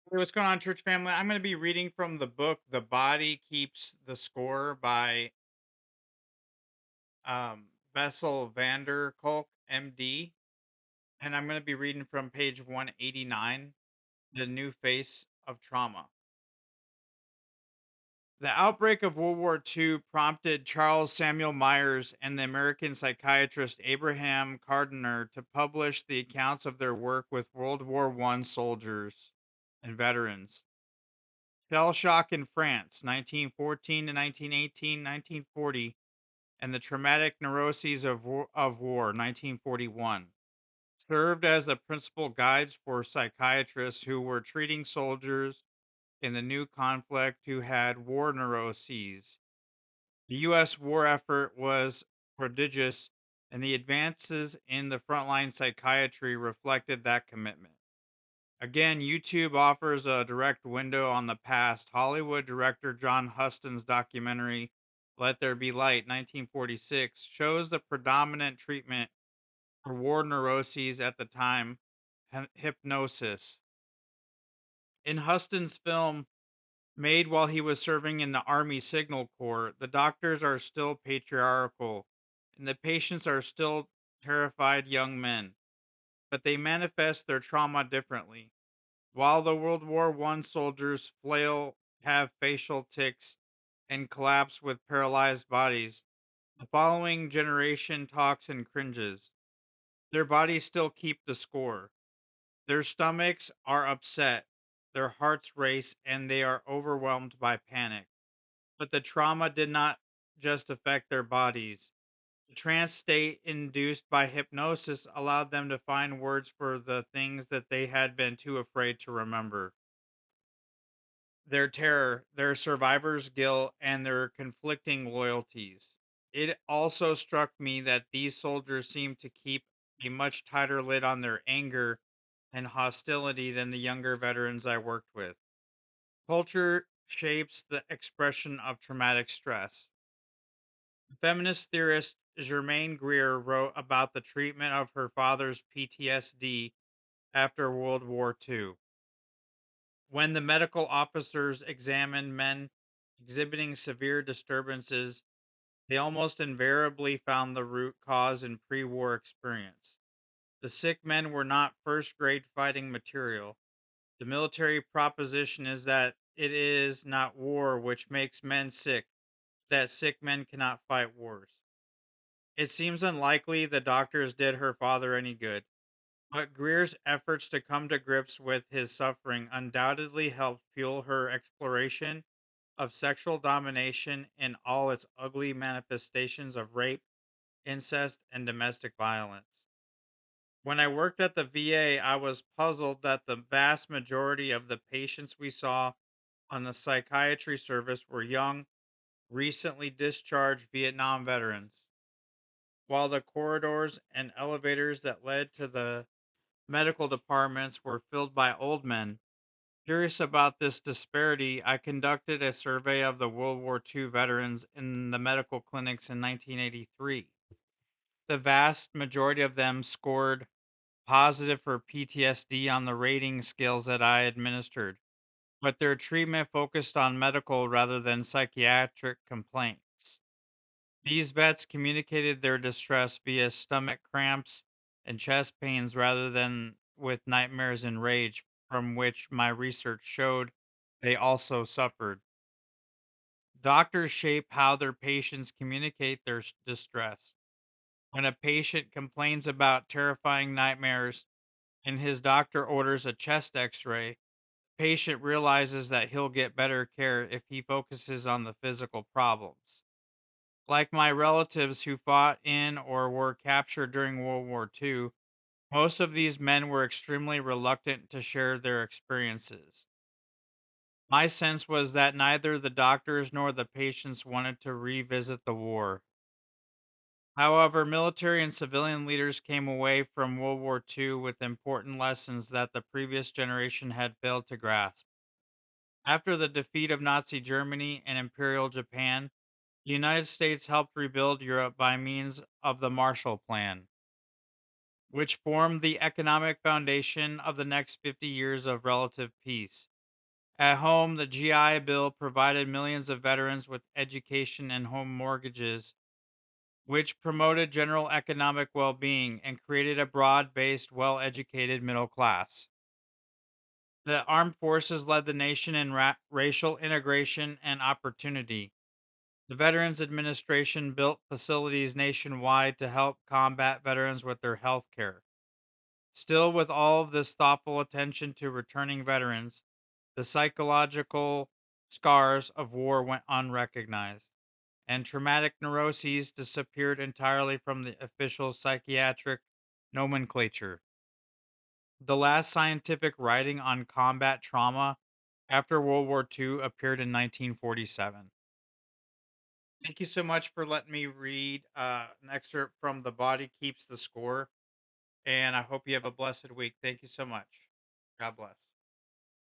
Hey, what's going on, church family? I'm going to be reading from the book "The Body Keeps the Score" by Bessel Vander Kolk M.D. And I'm going to be reading from page 189, "The New Face of Trauma." The outbreak of World War II prompted Charles Samuel Myers and the American psychiatrist Abraham Gardner to publish the accounts of their work with World War I soldiers and veterans. Shell shock in France, 1914 to 1918, 1940, and the traumatic neuroses of war, 1941, served as the principal guides for psychiatrists who were treating soldiers in the new conflict who had war neuroses. The U.S. war effort was prodigious, and the advances in the frontline psychiatry reflected that commitment. Again, YouTube offers a direct window on the past. Hollywood director John Huston's documentary, Let There Be Light, 1946, shows the predominant treatment for war neuroses at the time, hypnosis. In Huston's film, made while he was serving in the Army Signal Corps, the doctors are still patriarchal, and the patients are still terrified young men, but they manifest their trauma differently. While the World War I soldiers flail, have facial tics, and collapse with paralyzed bodies, the following generation talks and cringes. Their bodies still keep the score. Their stomachs are upset, their hearts race, and they are overwhelmed by panic. But the trauma did not just affect their bodies. The trance state induced by hypnosis allowed them to find words for the things that they had been too afraid to remember. Their terror, their survivor's guilt, and their conflicting loyalties. It also struck me that these soldiers seemed to keep a much tighter lid on their anger and hostility than the younger veterans I worked with. Culture shapes the expression of traumatic stress. Feminist theorist Germaine Greer wrote about the treatment of her father's PTSD after World War II. When the medical officers examined men exhibiting severe disturbances, they almost invariably found the root cause in pre war experience. The sick men were not first grade fighting material. The military proposition is that it is not war which makes men sick, that sick men cannot fight wars. It seems unlikely the doctors did her father any good. But Greer's efforts to come to grips with his suffering undoubtedly helped fuel her exploration of sexual domination in all its ugly manifestations of rape, incest, and domestic violence. When I worked at the VA, I was puzzled that the vast majority of the patients we saw on the psychiatry service were young, recently discharged Vietnam veterans, while the corridors and elevators that led to the medical departments were filled by old men. Curious about this disparity, I conducted a survey of the World War II veterans in the medical clinics in 1983. The vast majority of them scored positive for PTSD on the rating scales that I administered, but their treatment focused on medical rather than psychiatric complaints. These vets communicated their distress via stomach cramps and chest pains rather than with nightmares and rage, from which my research showed they also suffered. Doctors shape how their patients communicate their distress. When a patient complains about terrifying nightmares and his doctor orders a chest x ray, patient realizes that he'll get better care if he focuses on the physical problems. Like my relatives who fought in or were captured during World War II, most of these men were extremely reluctant to share their experiences. My sense was that neither the doctors nor the patients wanted to revisit the war. However, military and civilian leaders came away from World War II with important lessons that the previous generation had failed to grasp. After the defeat of Nazi Germany and Imperial Japan, the United States helped rebuild Europe by means of the Marshall Plan, which formed the economic foundation of the next 50 years of relative peace. At home, the GI Bill provided millions of veterans with education and home mortgages, which promoted general economic well being and created a broad based, well educated middle class. The armed forces led the nation in racial integration and opportunity. The Veterans Administration built facilities nationwide to help combat veterans with their health care. Still, with all of this thoughtful attention to returning veterans, the psychological scars of war went unrecognized, and traumatic neuroses disappeared entirely from the official psychiatric nomenclature. The last scientific writing on combat trauma after World War II appeared in 1947. Thank you so much for letting me read an excerpt from The Body Keeps the Score. And I hope you have a blessed week. Thank you so much. God bless.